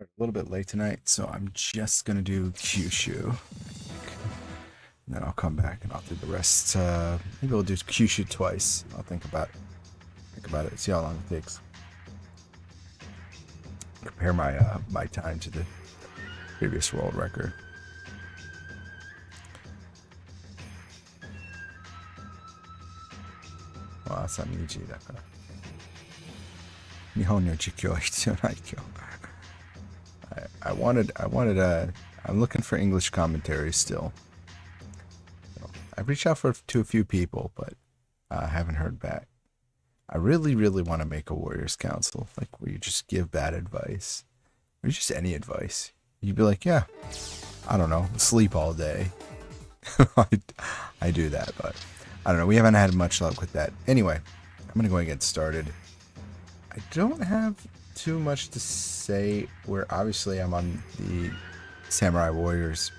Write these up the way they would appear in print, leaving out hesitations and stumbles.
A little bit late tonight, so I'm just gonna do Kyushu. And then I'll come back and I'll do the rest. Maybe we'll do Kyushu twice. I'll think about it. See how long it takes. Compare my my time to the previous world record. 朝2時だから。日本の実況は必要ない今日。I'm looking for English commentary still. I've reached out to a few people, but I haven't heard back. I really want to make a Warriors Council, like where you just give bad advice, or just any advice. You'd be like, yeah, I don't know, sleep all day. I do that, but I don't know. We haven't had much luck with that. Anyway, I'm gonna go and get started. I don't have too much to say. Where obviously I'm on the Samurai Warriors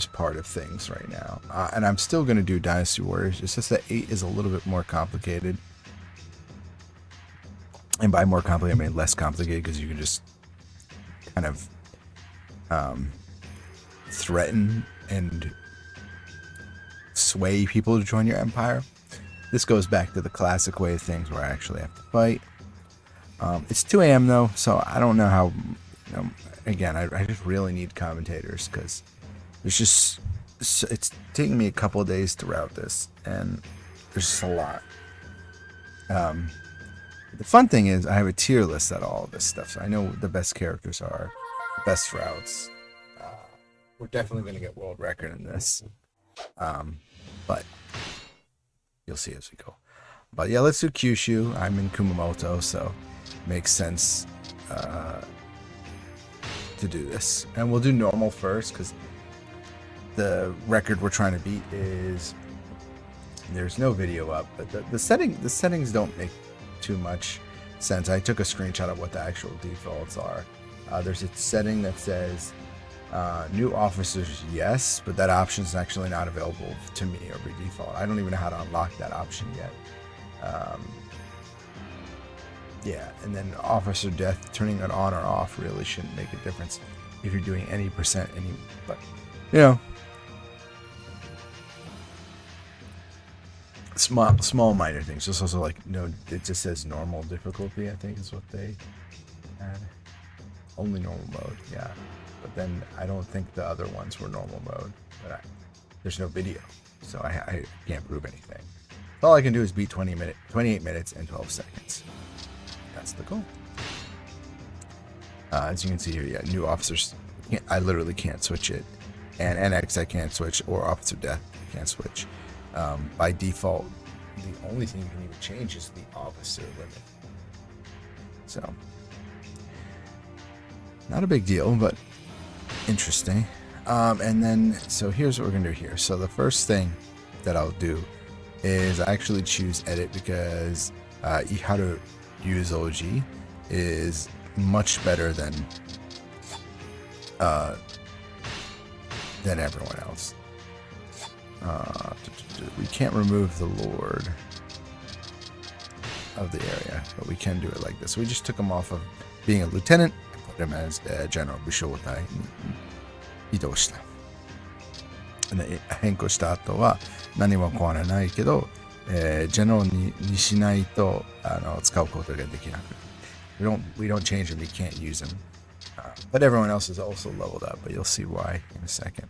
part of things right now, and I'm still going to do Dynasty Warriors. It's just that 8 is a little bit more complicated, and by more complicated I mean less complicated, because you can just kind of threaten and sway people to join your empire. This goes back to the classic way of things where I actually have to fight. It's 2 a.m. though, so I don't know how. Again, I just really need commentators, because it's taking me a couple of days to route this, and there's just a lot. The fun thing is I have a tier list at all of this stuff, so I know what the best characters are, the best routes. We're definitely going to get world record in this, but you'll see as we go. But yeah, let's do Kyushu. I'm in Kumamoto, so it makes sense to do this. And we'll do normal first, because the record we're trying to beat is, there's no video up, but the settings don't make too much sense. I took a screenshot of what the actual defaults are. There's a setting that says new officers, yes, but that option is actually not available to me or by default. I don't even know how to unlock that option yet. Yeah, and then officer death, turning it on or off really shouldn't make a difference if you're doing any percent, but you know, small minor things. Just also like, no, it just says normal difficulty, I think is what they had. Only normal mode, yeah. But then I don't think the other ones were normal mode. But there's no video, so I can't prove anything. All I can do is beat 28 minutes and 12 seconds. That's the goal. As you can see here, yeah, new officers. I literally can't switch it, and NX I can't switch, or officer death I can't switch. By default, the only thing you can even change is the officer limit. So, not a big deal, but interesting. And then, so here's what we're gonna do here. So the first thing that I'll do is I actually choose edit, because Iharu Yuzoji is much better than everyone else. We can't remove the lord of the area, but we can do it like this. We just took him off of being a lieutenant and put him as general Bushotai移動した。で変更した後は何も変わらないけど、ジェネラルにしないと使うことができなくなる。We don't change him. We can't use him. But everyone else is also leveled up. But you'll see why in a second.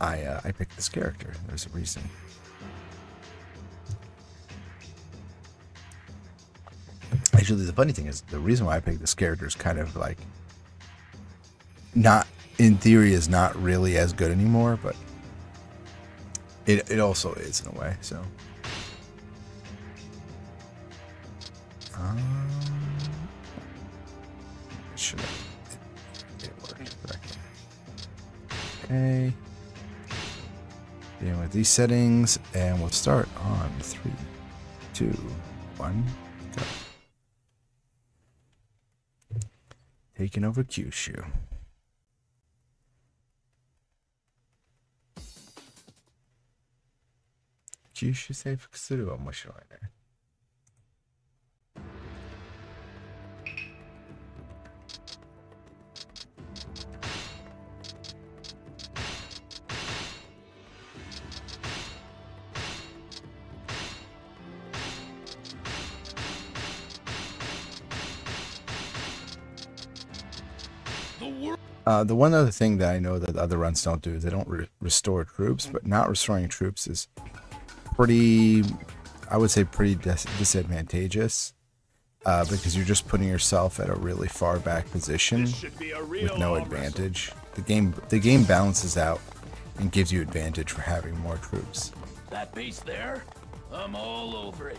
I picked this character. There's a reason. Actually, the funny thing is, the reason why I picked this character is kind of like, not in theory is not really as good anymore, but it also is in a way. So it worked correctly. Okay. Dealing with these settings, and we'll start on 3, 2, 1, go. Taking over Kyushu. Kyushu 征服するは面白いね。The one other thing that I know that other runs don't do is they don't restore troops, but not restoring troops is pretty, I would say pretty disadvantageous, because you're just putting yourself at a really far back position with no advantage. The game balances out and gives you advantage for having more troops. That base there, I'm all over it.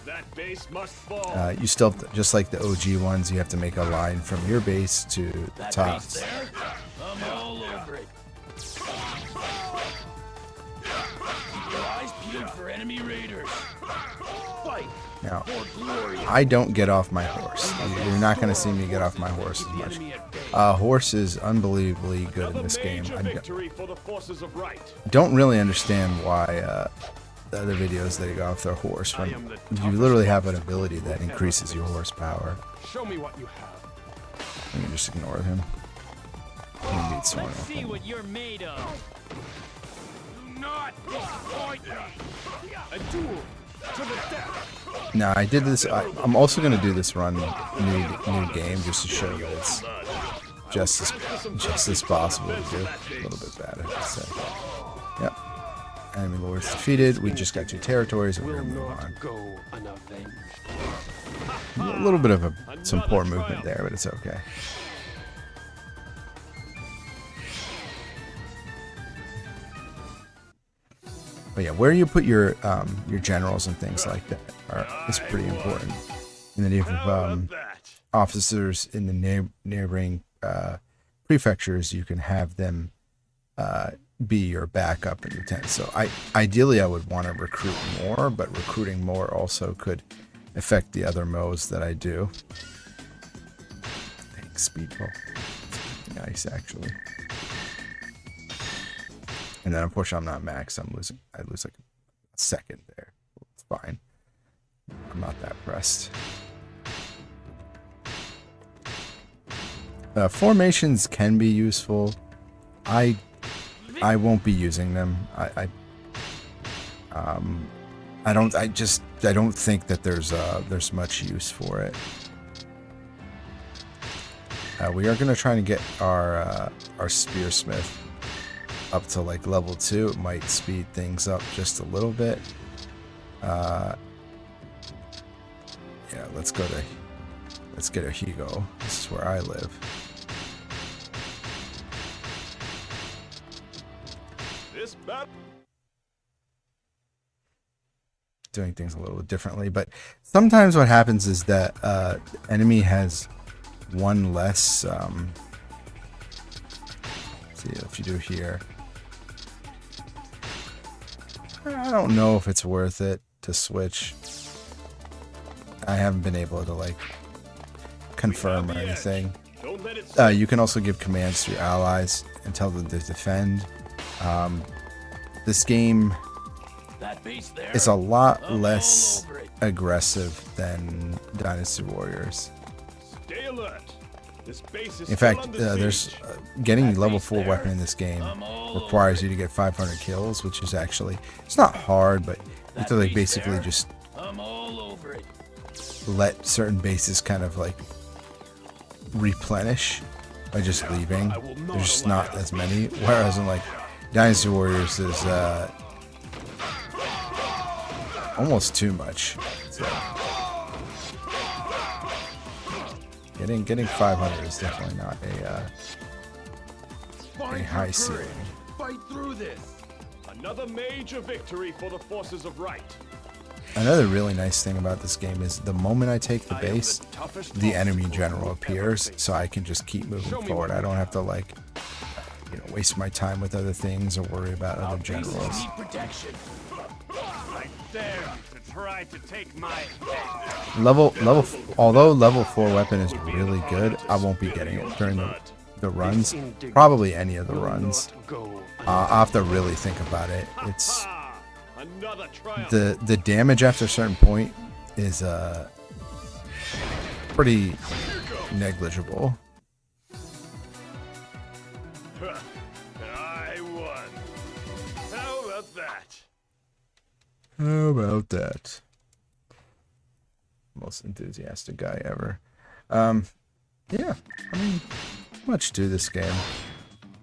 That base must fall. You still, just like the OG ones, you have to make a line from your base to the top. Base there, I'm all over it. Keep your eyes peeled for enemy raiders. Fight. Now, For glory. I don't get off my horse. You're not going to see me get off my horse as much. Horse is unbelievably good in this game. I don't really understand why the other videos they go off their horse when you literally have an ability that increases your horsepower. Show me what you have. Let me just ignore him. Let's see what you're made of. Do not disappoint me. A duel to the death. Now I did this. I'm also going to do this run new game just to show you it's just as possible to do. A little bit bad, I have to say. Yep. Enemy lords defeated. We just got 2 territories, and we're gonna move on. A little bit of some poor movement there, but it's okay. But yeah, where you put your generals and things like that is pretty important. And then you have officers in the neighboring prefectures. You can have them be your backup in the tent. So ideally I would want to recruit more, but recruiting more also could affect the other modes that I do. Thanks, Speedball. Nice, actually. And then unfortunately I'm not max. I lose like a second there. It's fine. I'm not that pressed. Formations can be useful. I won't be using them. I don't think that there's much use for it. We are gonna try to get our spearsmith up to like level 2. It might speed things up just a little bit. Yeah, let's get a Hugo. This is where I live. Doing things a little differently, but sometimes what happens is that enemy has one less. See if you do here. I don't know if it's worth it to switch. I haven't been able to like confirm or anything. You can also give commands to your allies and tell them to defend. This game is a lot less aggressive than Dynasty Warriors. Stay alert. This base is in fact, there's getting level 4 weapon in this game requires you to get 500 kills, which is actually, it's not hard, but you have to like basically just let certain bases kind of like replenish by just leaving. There's just not as many, whereas in like Dynasty Warriors there's almost too much. So getting 500 is definitely not a high ceiling. Fight through this. Another major victory for the forces of right. Another really nice thing about this game is the moment I take the base, the enemy general appears, so I can just keep moving forward. I don't have to like, waste my time with other things or worry about other generals. I dare you to try to take my Although level 4 weapon is really good, I won't be getting it during the runs. Probably any of the runs. I'll have to really think about it. It's the damage after a certain point is pretty negligible. I won. How about that? How about that? most enthusiastic guy ever. Yeah, I mean, much to this game.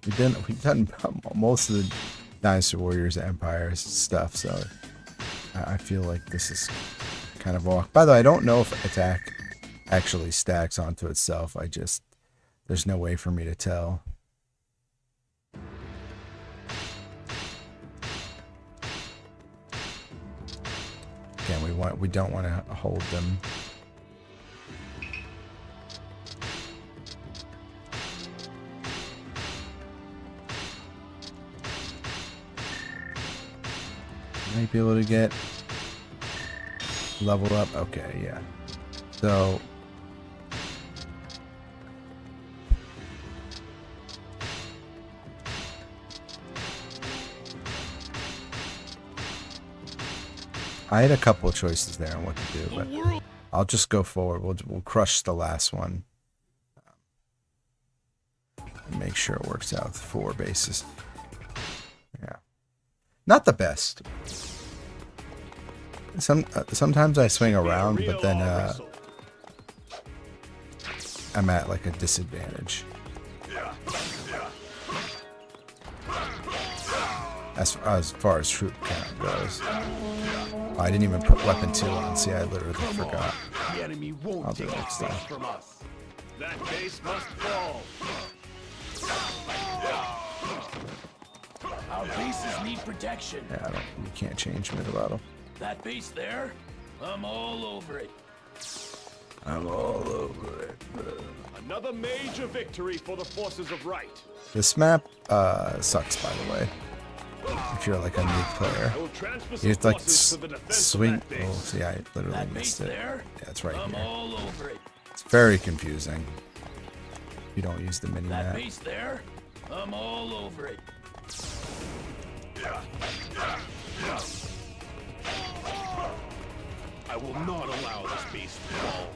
We've done most of the Dynasty Warriors Empires stuff, so I feel like this is kind of a walk. By the way, I don't know if attack actually stacks onto itself. There's no way for me to tell. Again, we don't want to hold them. Might be able to get leveled up. Okay, yeah. So I had a couple of choices there on what to do, but I'll just go forward. We'll crush the last one. And make sure it works out with 4 bases. Yeah. Not the best. Sometimes I swing around, but then I'm at like a disadvantage. As far as troop count goes. Oh, I didn't even put weapon 2 on. See, I literally forgot. The enemy won't I'll do it take next base time. from us. That base must fall. Our bases need protection. Yeah, you can't change mid-battle. That base there, I'm all over it. I'm all over it. Another major victory for the forces of right. This map sucks, by the way. If you're like a new player, I will transfer you some have to like forces to the defense swing. of that base. Oh, see, I literally That base missed it. there, Yeah, it's right I'm here. all over it. It's very confusing. You don't use the mini That map. base there, I'm all over it. I will not allow this base to fall.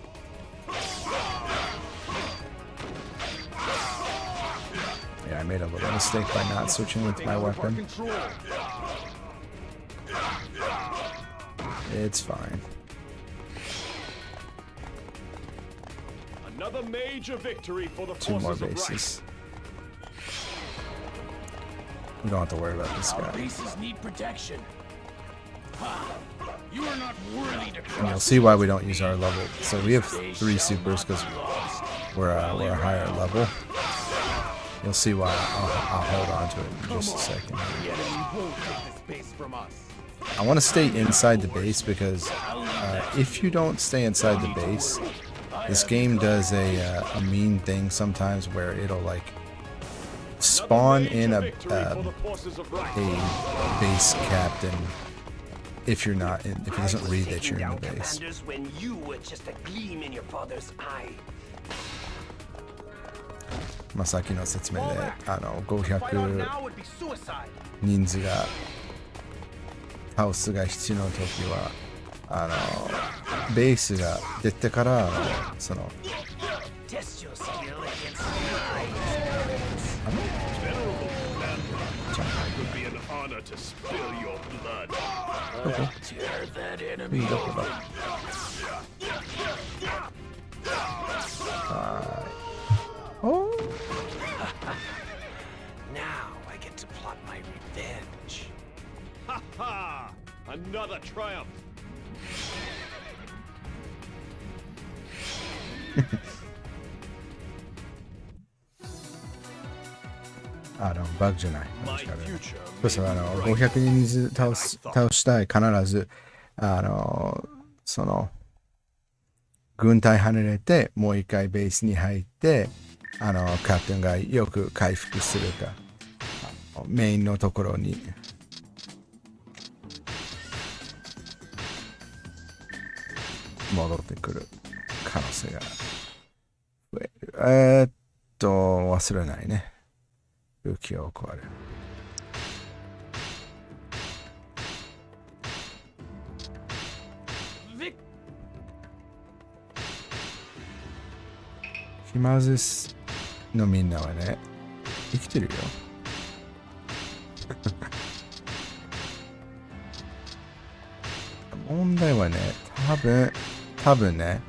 Yeah, I made a little mistake by not switching with my weapon. It's fine. Another major victory for the 2 more forces of right. bases. We don't have to worry about this Our guy. bases need protection. Ha! You are not worthy to And cross. you'll see why we don't use our level. So we have 3 supers because we're a higher level. You'll see why I'll hold on to it in just a second. The enemy won't take this base from us. I want to stay inside the base because if you don't stay inside the base, this game does a mean thing sometimes where it'll like spawn in a base captain if you're not in, if it doesn't read that you're in the base. When you were just a gleam in your father's eye. まあさっきの説明でFight on 500 now would be suicide. 人数が倒すが必要な時はベースが出てからその Test your skill against It would be an honor to spill your blood. Tear that enemy open. Oh. Now I get to plot my revenge. Ha ha! Another triumph. バグじゃない。 My future そうそう、500人ずつ倒したい。必ず、その、軍隊離れて、もう一回ベースに入って、キャプテンがよく回復するか、メインのところに。戻ってくる可能性が増える。忘れないね。武器を壊れる。暇ですのみんなはね、生きてるよ。問題はね、多分多分ね、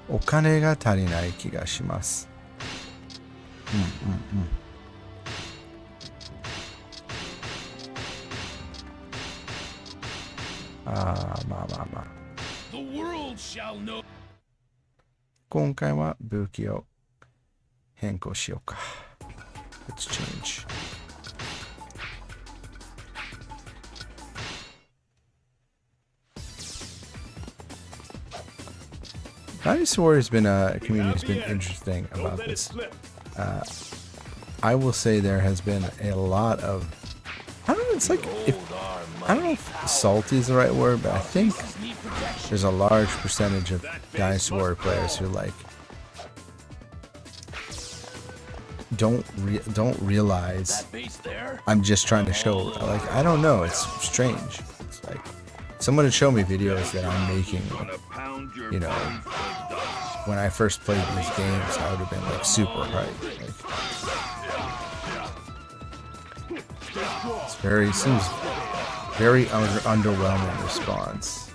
お金が足りない気がします。まあまあまあ。The world shall know. 今回は武器を変更しようか。Let's change. Dynasty Warrior has been a community has been interesting about this. I will say there has been a lot of, I don't know, it's like, I don't know if salty is the right word, but I think there's a large percentage of Dynasty Warrior players who like don't realize I'm just trying to show, like, I don't know, it's strange. It's like someone had shown me videos that I'm making, you know, when I first played these games. I would have been like super hyped. Like, it's very, seems very underwhelming response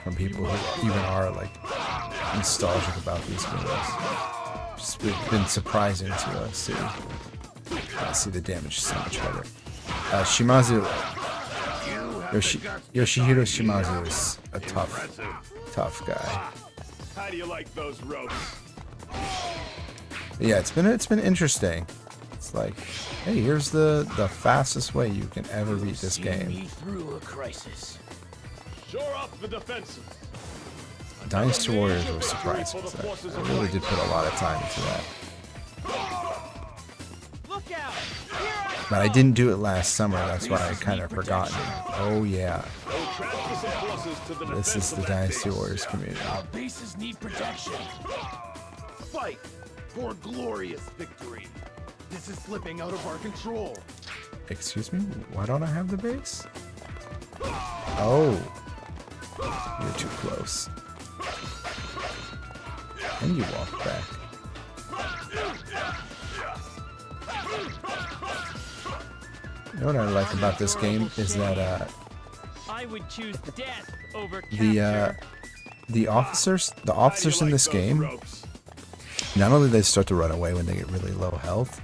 from people who even are like nostalgic about these games. It's been surprising to see. See the damage so much better. Shimazu, Yoshihiro Shimazu is a tough guy. How do you like those ropes? Yeah, it's been interesting. It's like, hey, here's the fastest way you can ever beat this game. Through a crisis. Shore up the defenses. Dynasty Warriors was surprising. I really did put a lot of time into that. But I didn't do it last summer, that's why I kind of forgotten. Oh yeah. This is the Dynasty Warriors community. Our bases need protection. Fight for glorious victory. This is slipping out of our control. Excuse me? Why don't I have the base? Oh. You're too close. And you walk back. You know what I like about this game is that I would choose death over the officers in this game, not only they start to run away when they get really low health,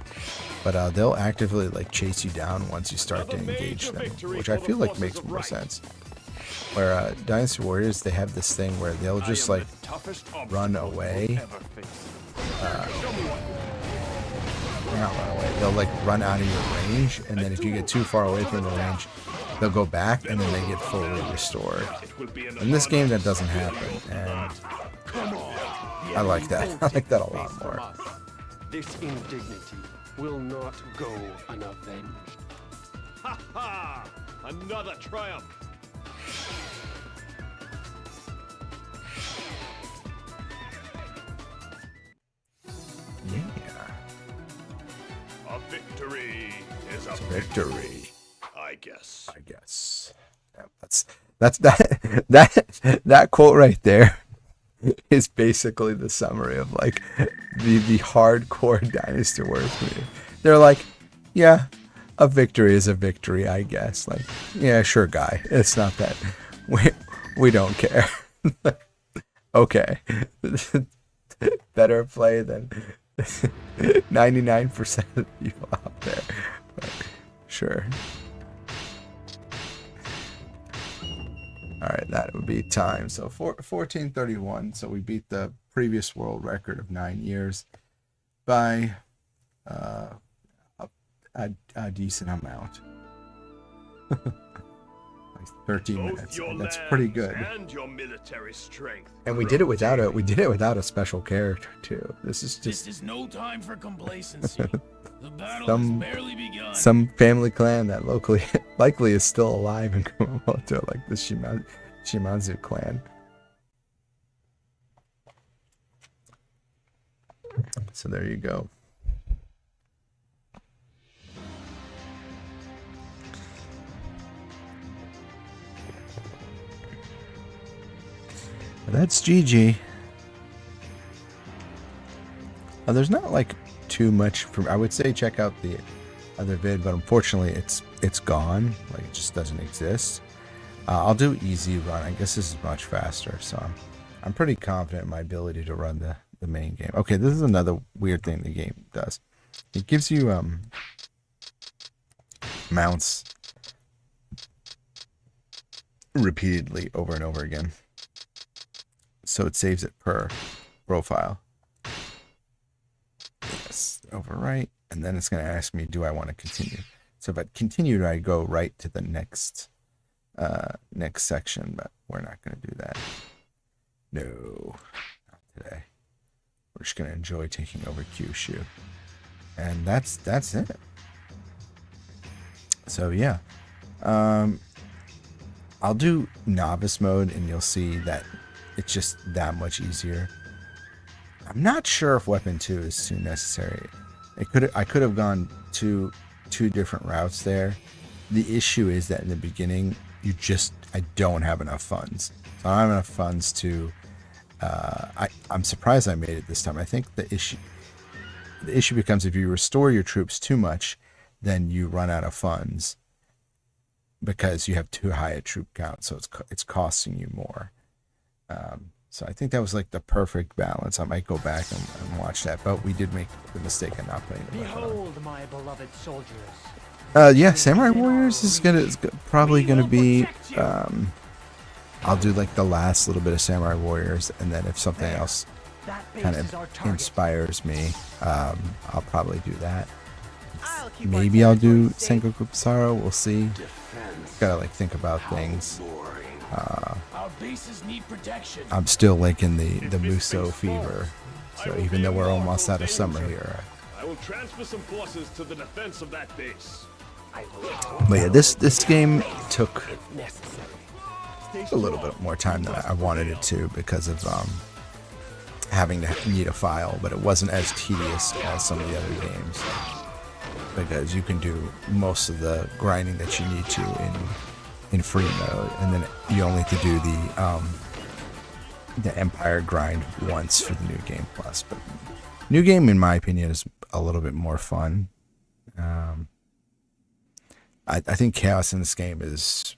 but they'll actively like chase you down once you start to engage them, which I feel like makes more sense. Where Dynasty Warriors, they have this thing where they'll just like run away. Not run away. They'll like run out of your range, and then if you get too far away from the range, they'll go back and then they get fully restored. In this game, that doesn't happen, and I like that. I like that a lot more. This indignity will not go unavenged. Ha ha! Another triumph. Yeah. A victory is a Victory. I guess. Yeah, that quote right there is basically the summary of like the hardcore Dynasty Warriors community. They're like, yeah, a victory is a victory, I guess. Like, yeah, sure, guy. It's not that we don't care. Okay, better play than 99% of the people out there. But sure. All right, that would be time. So 1431. So we beat the previous world record of 9 years by a decent amount. Like 13 minutes. And that's pretty good. And your military strength. And we did it without a special character too. This is no time for complacency. The battle Some- has barely begun. some family clan that likely is still alive in Kumamoto, like the Shimazu clan. So there you go. That's GG. There's not like too much from. I would say check out the other vid, but unfortunately it's gone. Like it just doesn't exist. I'll do easy run. I guess this is much faster, so I'm pretty confident in my ability to run the main game. Okay, this is another weird thing the game does. It gives you mounts repeatedly over and over again. So it saves it per profile. Yes, overwrite, and then it's going to ask me, do I want to continue? So if I continued, I go right to the next section, but we're not going to do that. No, not today. We're just going to enjoy taking over Kyushu. And that's it. So yeah. I'll do novice mode and you'll see that it's just that much easier. I'm not sure if weapon 2 is too necessary. I could have gone two different routes there. The issue is that in the beginning I don't have enough funds. So I don't have enough funds to I'm surprised I made it this time. I think the issue becomes if you restore your troops too much, then you run out of funds because you have too high a troop count, so it's costing you more. So I think that was like the perfect balance. I might go back and watch that, but we did make the mistake of not playing the weapon. Behold, my beloved soldiers. Yeah, Samurai Warriors is probably gonna be. I'll do like the last little bit of Samurai Warriors, and then if something else kind of inspires me, I'll probably do that. Maybe I'll do Sengoku Basara. We'll see. Gotta like think about things. Our bases need protection. I'm still like in the Muso fever, so even though we're almost out of summer here. I will transfer some forces to the defense of that base. But yeah, this game took a little bit more time than I wanted it to because of having to need a file, but it wasn't as tedious as some of the other games because you can do most of the grinding that you need to in free mode, and then you only have to do the Empire grind once for the New Game Plus. But New Game, in my opinion, is a little bit more fun. I think chaos in this game is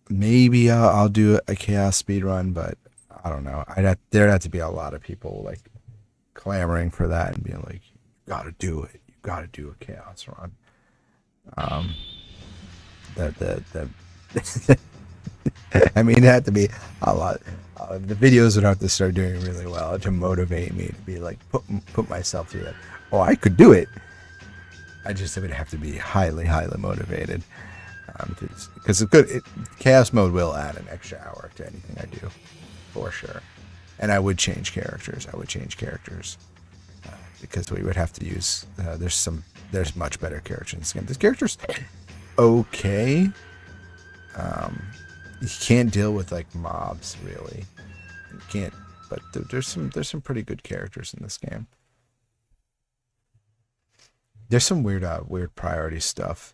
maybe I'll do a chaos speed run, but I don't know. There'd have to be a lot of people like clamoring for that and being like, "You got to do it. You got to do a chaos run." I mean, it had to be a lot. The videos would have to start doing really well to motivate me to be like put myself through that. Oh, I could do it. I would have to be highly motivated because it's good. Chaos mode will add an extra hour to anything I do, for sure. And I would change characters. Because we would have to use. There's much better characters in this game. This character's okay. You can't deal with like mobs really. You can't. But there's some pretty good characters in this game. There's some weird priority stuff.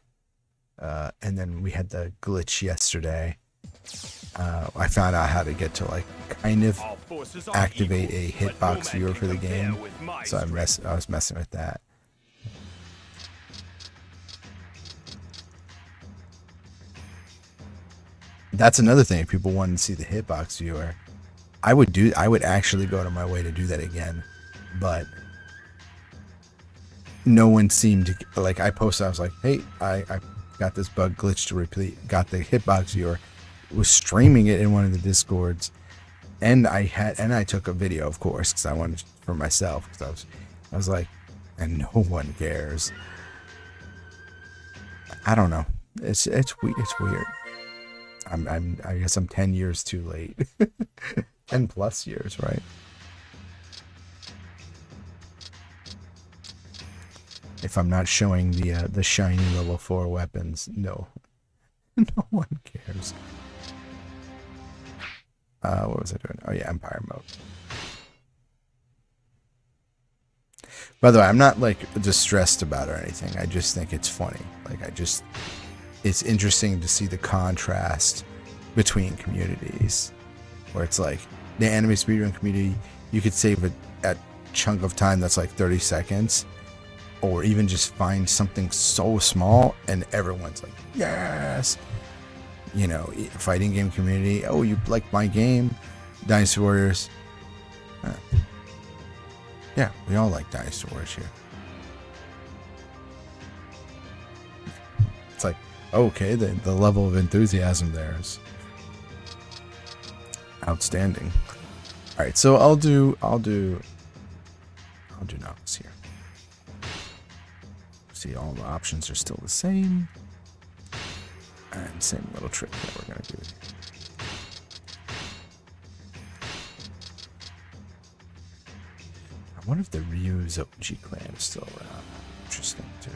And then we had the glitch yesterday. I found out how to get to like kind of activate a hitbox viewer for the game. So I was messing with that. That's another thing. If people want to see the hitbox viewer, I would actually go to my way to do that again, but no one seemed to like. I posted, I was like, "Hey, I got this bug glitch to repeat." Got the hitbox viewer, was streaming it in one of the discords, and I took a video, of course, because I wanted for myself. Because I was like, and no one cares. I don't know. It's weird. I guess I'm 10 years too late. 10 plus years, right? If I'm not showing the shiny level 4 weapons, no one cares. What was I doing? Oh yeah, Empire mode. By the way, I'm not like distressed about it or anything. I just think it's funny. It's interesting to see the contrast between communities, where it's like the anime speedrun community, you could save a chunk of time that's like 30 seconds, or even just find something so small and everyone's like, yes. you know, fighting game community. Oh, you like my game, Dynasty Warriors. Yeah, we all like Dynasty Warriors here. It's like, okay, the level of enthusiasm there is outstanding. All right, so I'll do novice here. See, all the options are still the same, and same little trick that we're gonna do. I wonder if the Ryu's OG clan is still around. Interesting too.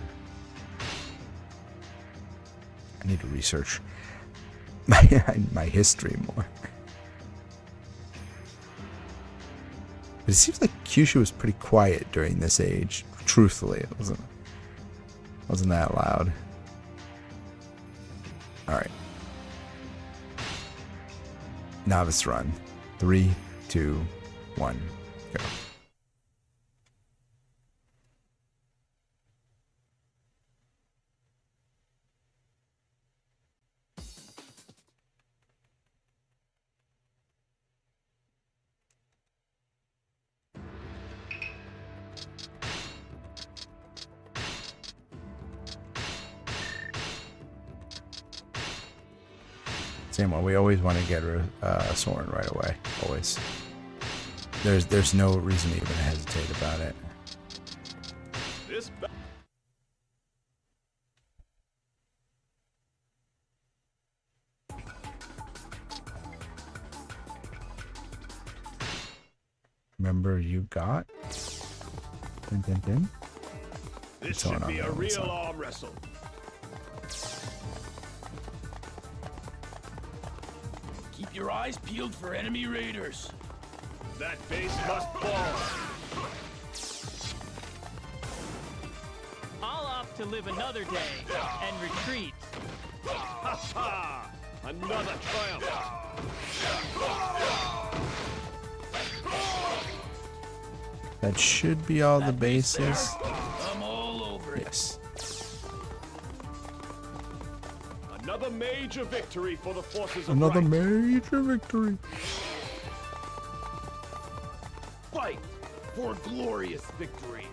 I need to research my history more. But it seems like Kyushu was pretty quiet during this age. Truthfully, it wasn't that loud. All right. Novice run. 3, 2, 1, go. Same one. We always want to get Soren right away. Always. There's no reason to even hesitate about it. Remember, you got. Dun, dun, dun. This should be a real arm wrestle. Keep your eyes peeled for enemy raiders. That base must fall. I'll opt to live another day and retreat. Ha ha! Another triumph. That should be all the bases. I'm all over it. Yes. Another major victory for the forces of Another right. major victory. Fight for a glorious victory.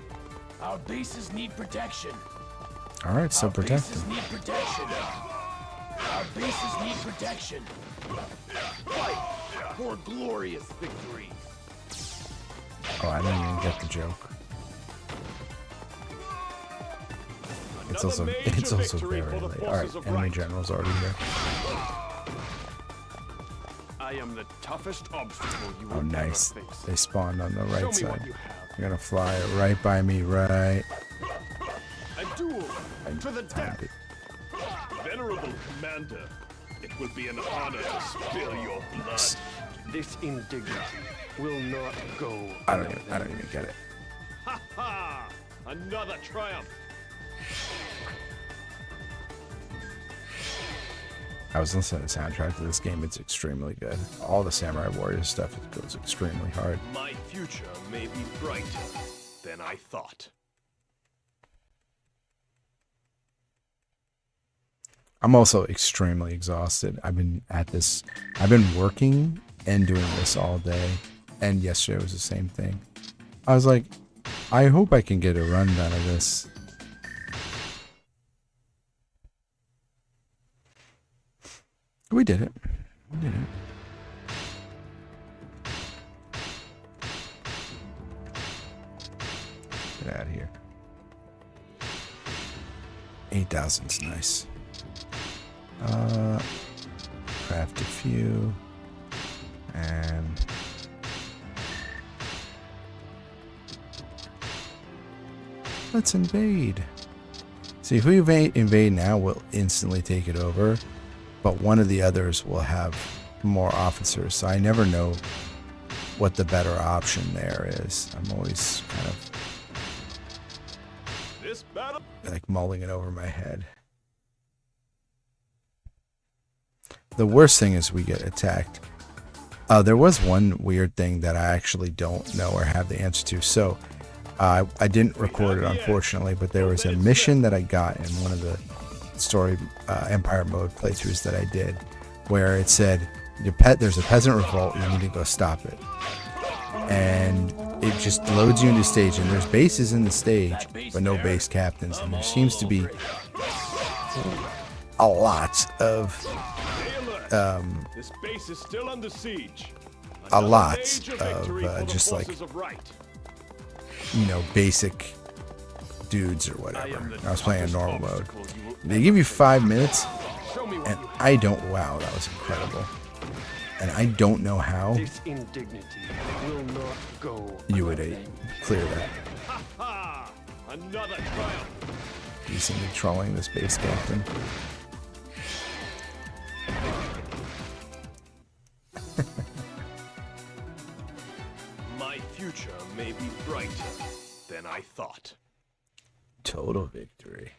Our bases need protection. All right, so Our protect bases them. need protection. Our bases need protection. Fight for a glorious victory. Oh, I didn't even get the joke. It's also very late. All right, enemy general's already here. I am the toughest obstacle you will Oh, nice. ever face. They spawned on the Show right me side. what you have. You're gonna fly right by me, right? A duel to the Timed death. it. Venerable commander, it will be an honor to spill your blood. This indignity will not go. I don't even get it. Ha ha! Another triumph. I was listening to the soundtrack to this game. It's extremely good. All the Samurai Warriors stuff goes extremely hard. My future may be brighter than I thought. I'm also extremely exhausted. I've been working and doing this all day, and yesterday was the same thing. I was like, I hope I can get a run done of this. We did it. We did it. Get out of here. 8,000's nice. Craft a few. And let's invade. See, if we invade now, we'll instantly take it over. But one of the others will have more officers, so I never know what the better option there is. I'm always kind of This battle. like mulling it over my head. The worst thing is we get attacked. There was one weird thing that I actually don't know or have the answer to. So I didn't record it, unfortunately, but there was a mission that I got in one of the story Empire mode playthroughs that I did, where it said there's a peasant revolt, you need to go stop it, and it just loads you into stage, and there's bases in the stage, but no base captains, and there seems to be a lot of This base is still under siege. a lot Major victory for of the just like, forces of right. you know, basic dudes or whatever. I was playing in normal mode. Obstacle you will They give you 5 minutes, show me what and you I don't. Wow, that was incredible. And I don't know how This indignity will not go you would clear that. ha! Another triumph. You seem to be trolling this base captain. My future may be brighter than I thought. Total victory.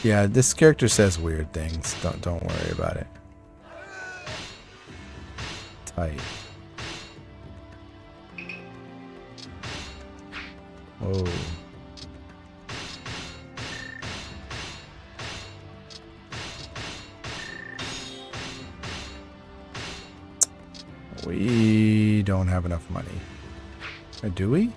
Yeah, this character says weird things. Don't worry about it. Tight. Whoa. We don't have enough money. Or do we?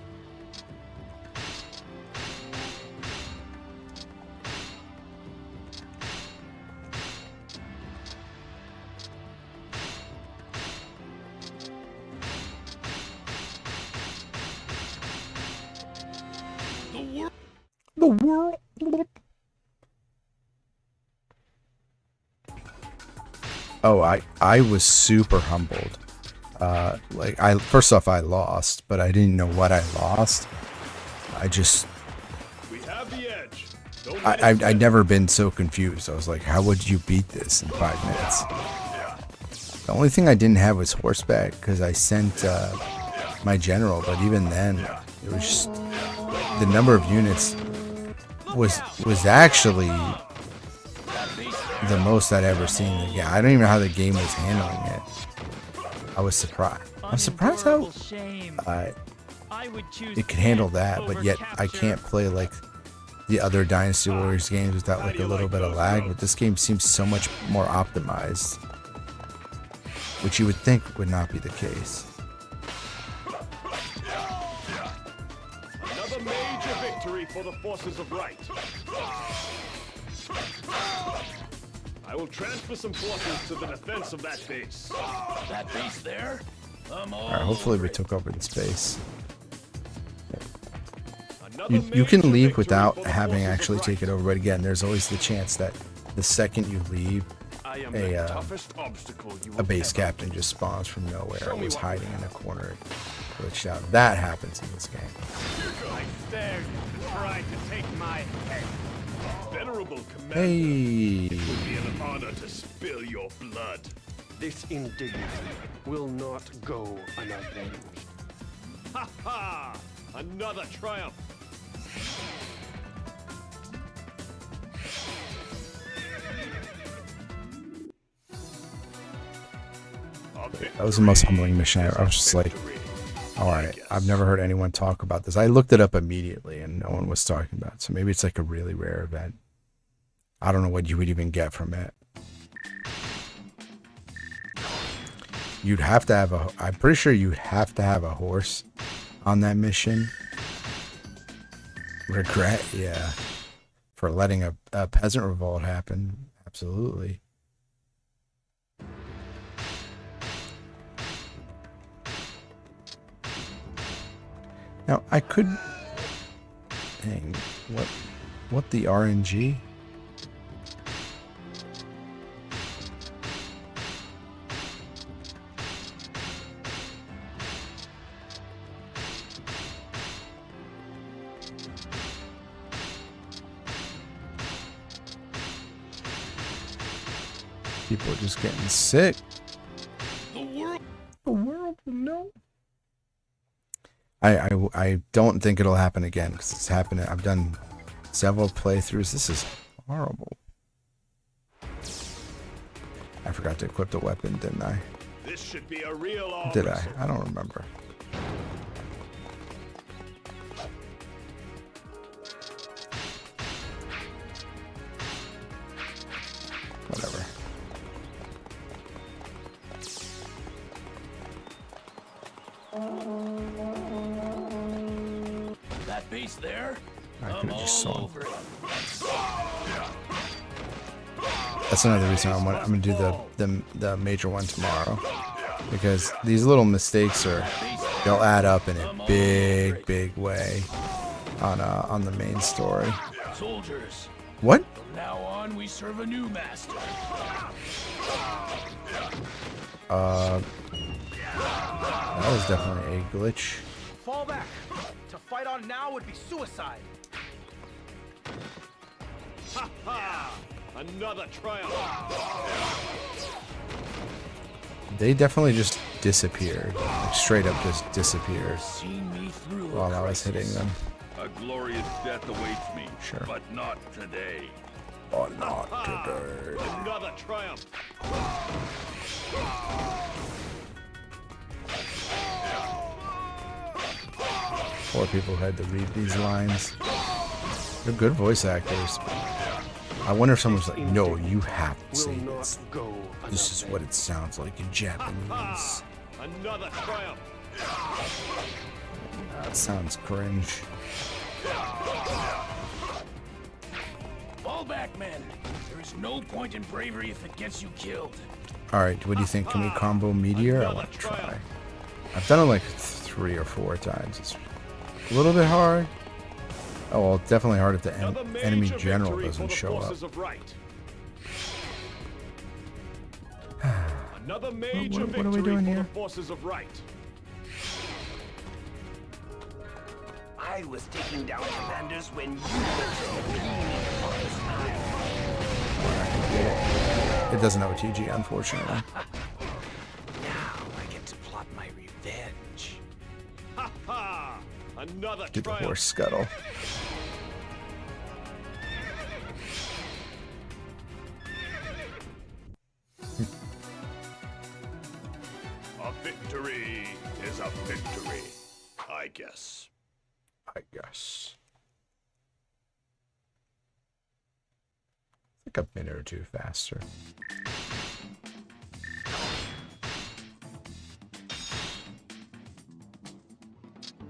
The world. Oh, I was super humbled. Like first off I lost, but I didn't know what I lost. I just We have the edge. Don't let it I'd never been so confused. I was like, how would you beat this in 5 minutes? The only thing I didn't have was horseback because I sent my general, but even then it was just the number of units was actually the most I'd ever seen in the game. I don't even know how the game was handling it. I was surprised. I'm surprised how Unendurable shame. I would choose it could handle death that, but over yet I capture. can't play like the other Dynasty Warriors games without like a little bit of lag. But this game seems so much more optimized, which you would think would not be the case. Another major victory for the forces of right. I will transfer some forces to the defense of that base. That base there? I'm all All right, hopefully we over it. took over the space. Another You can major leave victory without for the having forces of actually right. take it over. But again, there's always the chance that the second you leave, I am a, the toughest obstacle you a will base ever captain just spawns from nowhere. Show It me was what hiding you in a corner, glitched out. That happens in this game. I dared you to try to take my head. Venerable commander, Hey, it would be an honor to spill your blood. This indignity will not go unavenged. Ha ha! Another triumph. that was the most humbling mission. I was just like, all right, I've never heard anyone talk about this. I looked it up immediately and no one was talking about it. So maybe it's like a really rare event. I don't know what you would even get from it. You'd have to have I'm pretty sure you'd have to have a horse on that mission. Regret, yeah. For letting a peasant revolt happen. Absolutely. Now I could dang, what the RNG? People are just getting sick. The world I don't think it'll happen again because it's happened. I've done several playthroughs. This is horrible. I forgot to equip the weapon, didn't I? This should be a real Did I? I don't remember. Whatever. That base there? I could have just saw him. Over it. That's another reason I'm gonna do the major one tomorrow, because these little mistakes they'll add up in a big way on the main story. Soldiers, What? from now on we serve a new master. That was definitely a glitch. Fall back. To fight on now would be suicide. Ha ha! Another triumph. They definitely just disappeared, like straight up just disappeared Seen me through a while I was hitting crisis. them. A glorious death awaits me, Sure. but not today. Oh, not today. Another triumph. Poor people who had to read these lines. They're good voice actors. I wonder if someone's like, no, you have to say Will this. not go This is unavenged. what it sounds like in Japanese. Another triumph. That sounds cringe. Fall back, men. There is no point in bravery if it gets you killed. Alright, what do you think? Can we combo Meteor? I want to try. I've done it like 3 or 4 times. It's a little bit hard. Oh, well, definitely hard if the Another major enemy general victory doesn't for the show up. forces of right. Another major what are we victory doing for here? the forces of right. I was taking down commanders when you were just a gleam in your father's eye. It doesn't have a TG, unfortunately. Now I get to plot my revenge. Ha ha! Another Do the triumph. horse scuttle. A victory is a victory, I guess. I guess. Like a minute or two faster.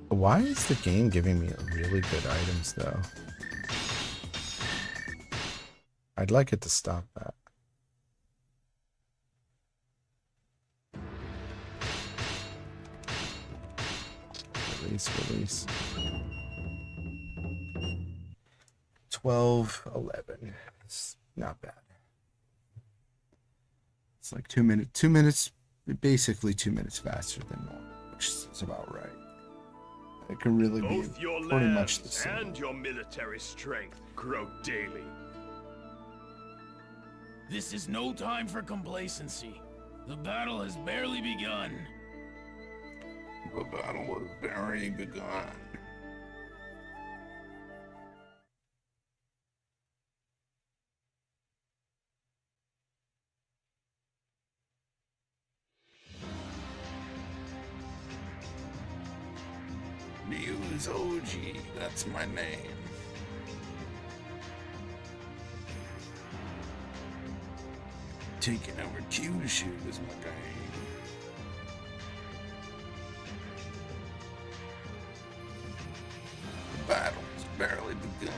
Why is the game giving me really good items though? I'd like it to stop that. Release. 12:11. It's not bad. It's like 2 minutes. 2 minutes, basically 2 minutes faster than normal, which is about right. It can really Both be your pretty much the lands same. and your military strength grow daily. This is no time for complacency. The battle has barely begun. The battle was barely begun. Muse OG, that's my name. Taking over Kyushu is my game. The battle's barely begun.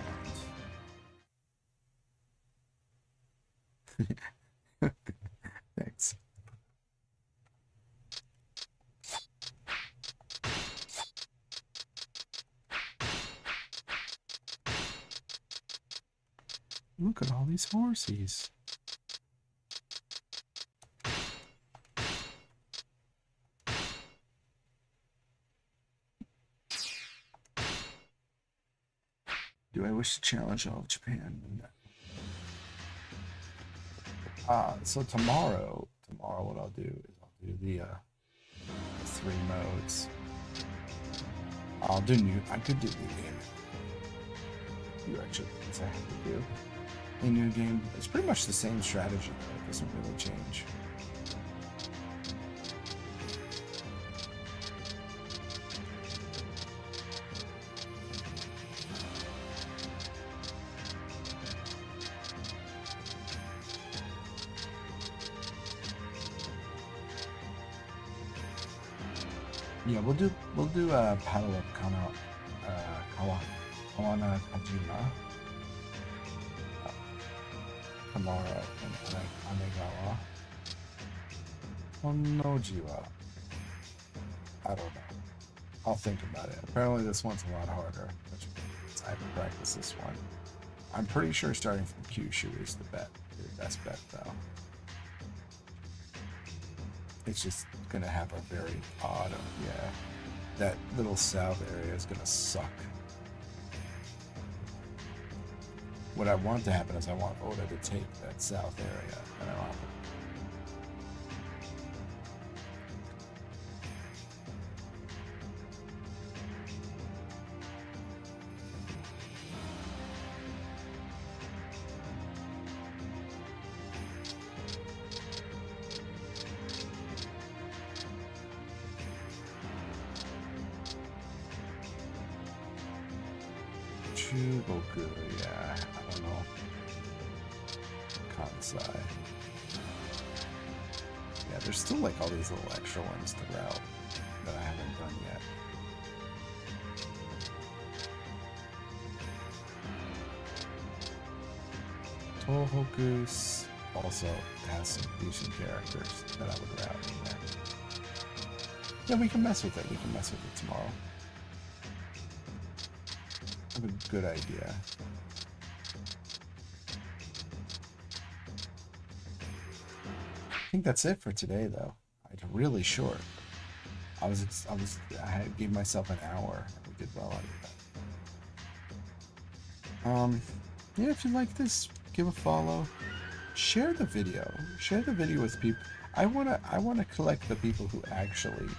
Thanks. Look at all these horsies. Do I wish to challenge all of Japan? So tomorrow what I'll do is I'll do the 3 modes. I'll do new. I could do new game. You actually things I have to do. A new game. It's pretty much the same strategy. Though. It doesn't really change. Yeah, we'll do Battle of Kawana Kajima tomorrow in Anegawa. Honojiwa. I don't know. I'll think about it. Apparently this one's a lot harder. Which means I haven't practiced this one. I'm pretty sure starting from Kyushu is the best bet though. It's just gonna have a very odd, yeah. That little south area is gonna suck. What I want to happen is I want Oda to take that south area, and I want Chugoku, yeah, I don't know. Kansai. Yeah, there's still like all these little extra ones throughout that I haven't done yet. Tohoku also has some decent characters that I would route in there. Yeah, we can mess with it. We can mess with it tomorrow. I have a good idea. I think that's it for today, though. It's really short. I gave myself an hour. And we did well out of that. Yeah, if you like this, give a follow. Share the video. Share the video with people. I wanna collect the people who actually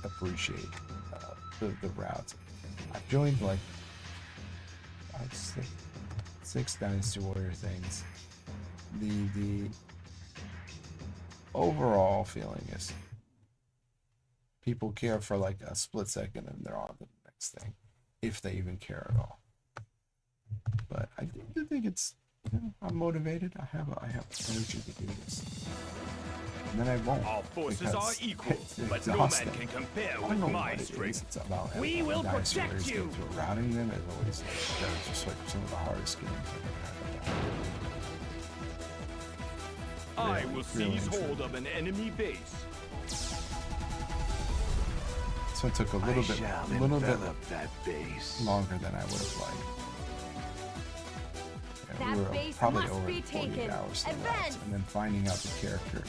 appreciate the routes. I've joined like 6 Dynasty Warrior things. The overall feeling is people care for like a split second and they're on to the next thing, if they even care at all. But I think it's, you know, I'm motivated. I have energy to do this. And then I won't. All forces are equal, but no man can compare I don't with know my what it strength. is. It's about We will Dynasty protect Warriors you. through routing them is always just like some of the hardest games I've ever had. I will really seize hold of an enemy base. So it took a little bit that base. longer than I would have liked. Yeah, That we were base probably must over be 48 taken. hours to Advance! that, and then finding out the character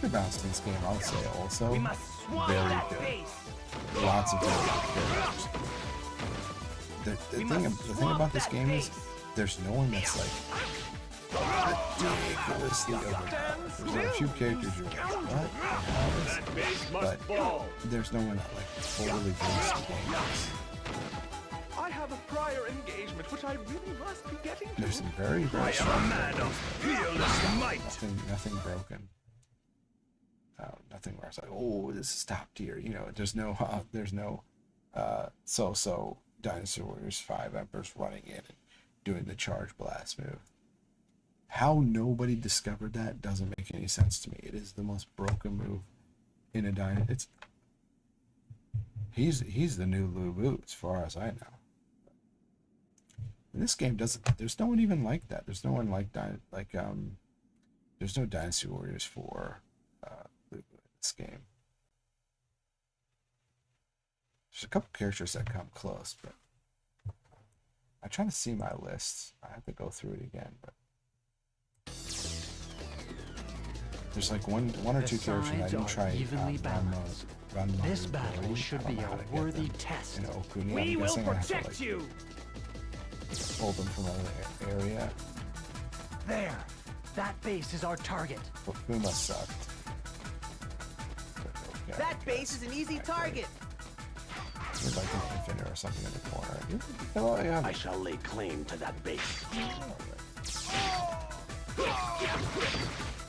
balance in this game, I'll say also We must swallow very that good. base. Lots of good characters. The thing about this game is there's no one that's like ridiculously overpowered. There's a few characters you're like, what? That base must But fall. there's no one that like totally brings the game. I have a prior engagement, which I really must be getting to. There's some very, I very am a strong man characters. of fearless might. Nothing broken. Nothing where it's like, oh, this is top tier. You know, there's no so Dynasty Warriors 5 Emperors running in and doing the charge blast move. How nobody discovered that doesn't make any sense to me. It is the most broken move in a Dynasty. He's the new Lu Bu as far as I know. And this game doesn't. There's no one even like that. There's no one there's no Dynasty Warriors for Lu Bu in this game. There's a couple characters that come close, but I'm trying to see my lists. I have to go through it again, but there's like one or two characters I didn't try. Evenly balanced. This battle should be a worthy test. In Okuni, We I'm will guessing I have to, protect like, you. pull them from another area. There. That base is our target. But Fuma sucked. But okay, That base is an easy target. with like an infinite or something in the corner. Hello, yeah. I shall lay claim to that base.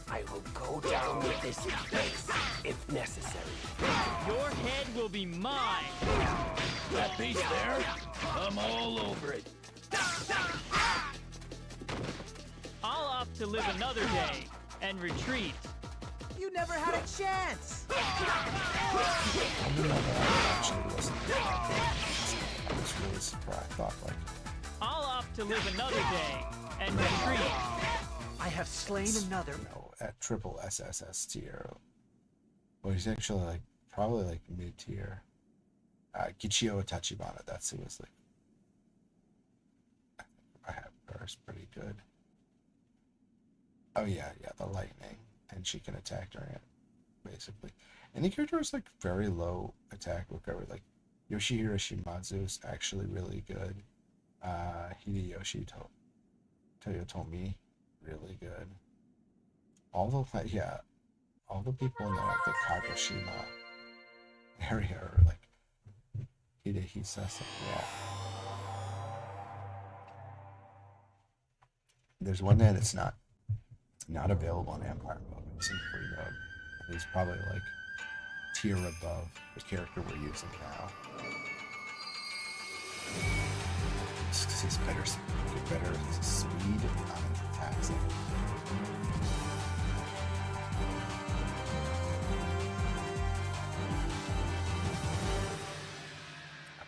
I will go down with this base if necessary. Your head will be mine. That base there? I'm all over it. I'll opt to live another day and retreat. You never had a chance! Actually wasn't. I was really surprised. I thought like I'll opt to live another day and retreat. I have slain another. At triple SSS tier. Well, he's actually like probably like mid tier. Gichio Tachibana, that's who was like. I have hers pretty good. Oh yeah, the lightning, and she can attack during it, basically. And the character is like very low attack recovery. Like Yoshihiro Shimazu is actually really good. Hideyoshi Toyotomi, really good. All the people in the Kagoshima area are like Hidehisa, yeah. There's one there that's not available on Empire mode. It's in free mode. He's probably like tier above the character we're using now. It's better speed on attacks.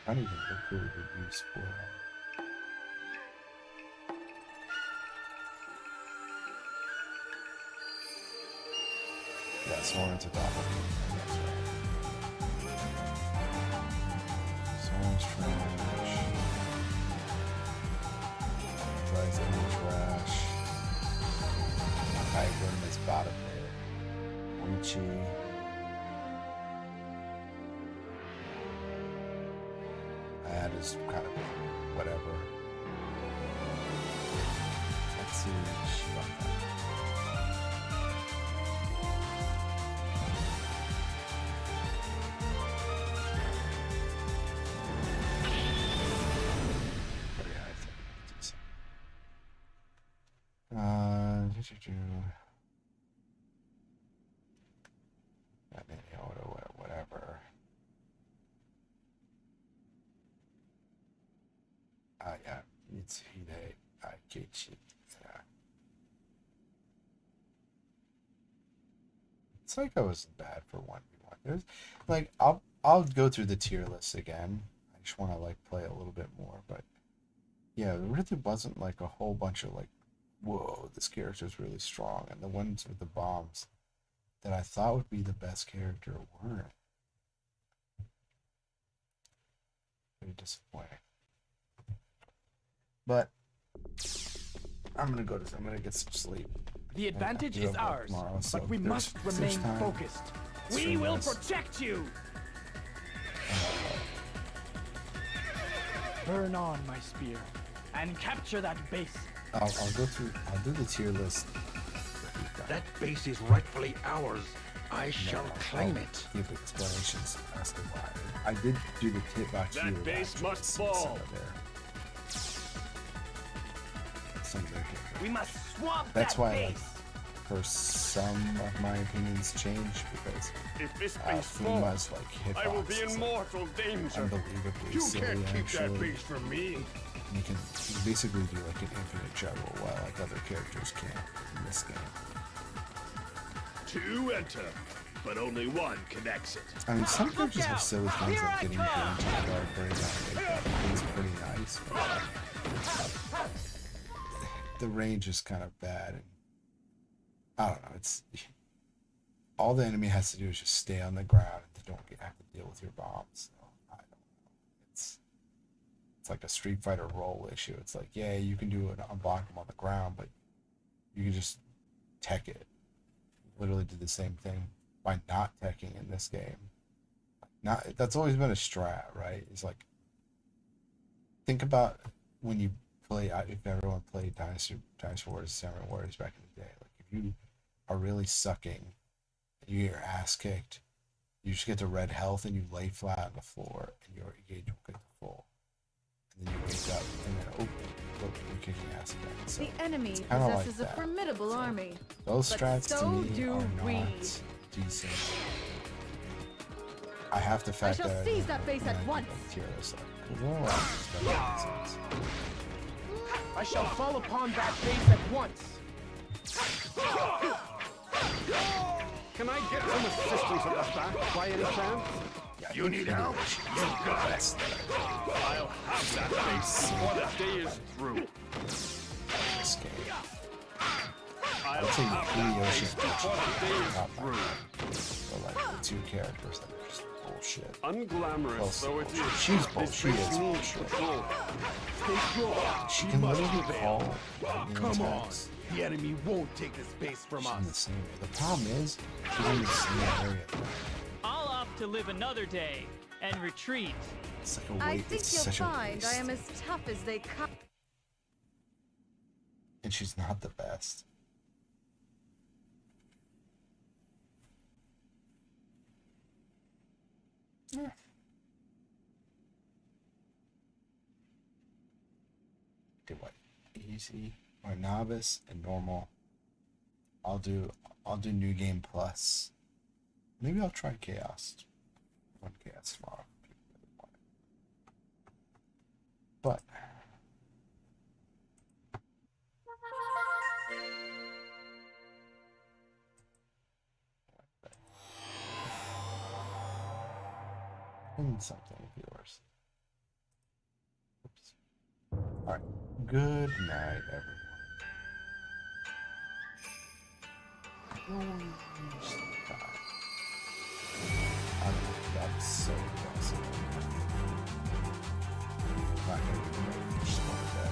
I don't even know who we would use for yeah, Soren's a doppelganger. That's right. Soren's trash. Rising trash. Hybrid is bottom layer. Uchi. That is kind of whatever. Let's see. Whatever. Yeah, it's Hide Keiichi. Yeah. It's like I wasn't bad for 1v1. There's like I'll go through the tier list again. I just want to like play a little bit more, but yeah, there really wasn't like a whole bunch of like, whoa, this character's really strong, and the ones with the bombs that I thought would be the best character weren't. Pretty disappointing. But I'm gonna get some sleep. The advantage is ours, tomorrow, so but we must remain focused. We will protect you! Burn on, my spear, and capture that base. I'll do the tier list. That base is rightfully ours. I shall claim it. Give explanations as to why. I did do the tip box. That base must fall. We must swamp That's that why, base. like, for some of my opinions change because If this base Fuma's like hitbox I will be in is, like, mortal danger. unbelievably You silly, can't keep actually. that base from me. You can basically do like an infinite juggle while like other characters can't in this game. 2 enter, but only 1 connects it. I mean, some characters have silly things like getting guaranteed guard break and that is pretty nice, but the range is kind of bad, and I don't know. It's all the enemy has to do is just stay on the ground, and they don't have to deal with your bombs. So, I don't know. It's like a Street Fighter roll issue. It's like, yeah, you can do it, unblock them on the ground, but you can just tech it. Literally did the same thing by not teching in this game. That's always been a strat, right? It's like, think about when you play, if everyone played Dynasty Warriors, Samurai Warriors back in the day. Like, if you are really sucking and you get your ass kicked, You just get to red health and you lay flat on the floor and your gauge will get to full. And then you wake up and then look, you're kicking ass again. So The enemy kinda possesses like a that. formidable army. those but strats to so me do are we. not decent. I have to I fact shall that seize that base at once. Tier list, like, well, just nonsense. I shall fall upon that base at once. Can I get some assistance at the back by any chance? You need help? You got it. I'll have that base before the day is through. This game. I'll I'd say have Yoshi's that base before the day is not through. but like the two characters that are just bullshit. Unglamorous Also though it bullshit. is. She's this bullshit. She base is needs bullshit. patrol. Stay strong. She We can must literally prevail. call lightning Come on. attacks. The enemy won't take this base from She's in the us. same. The problem is she's in the same area. I'll opt to live another day and retreat. It's like a I weight. think It's you'll such a find I waste. am as tough as they come. And she's not the best. Do what? Easy or novice and normal. I'll do new game plus. Maybe I'll try chaos. One chaos tomorrow. if people really want it. But I need something, viewers. Oops. Alright. Good night, everyone. That's so impressive. Not gonna be great. Just going to bed.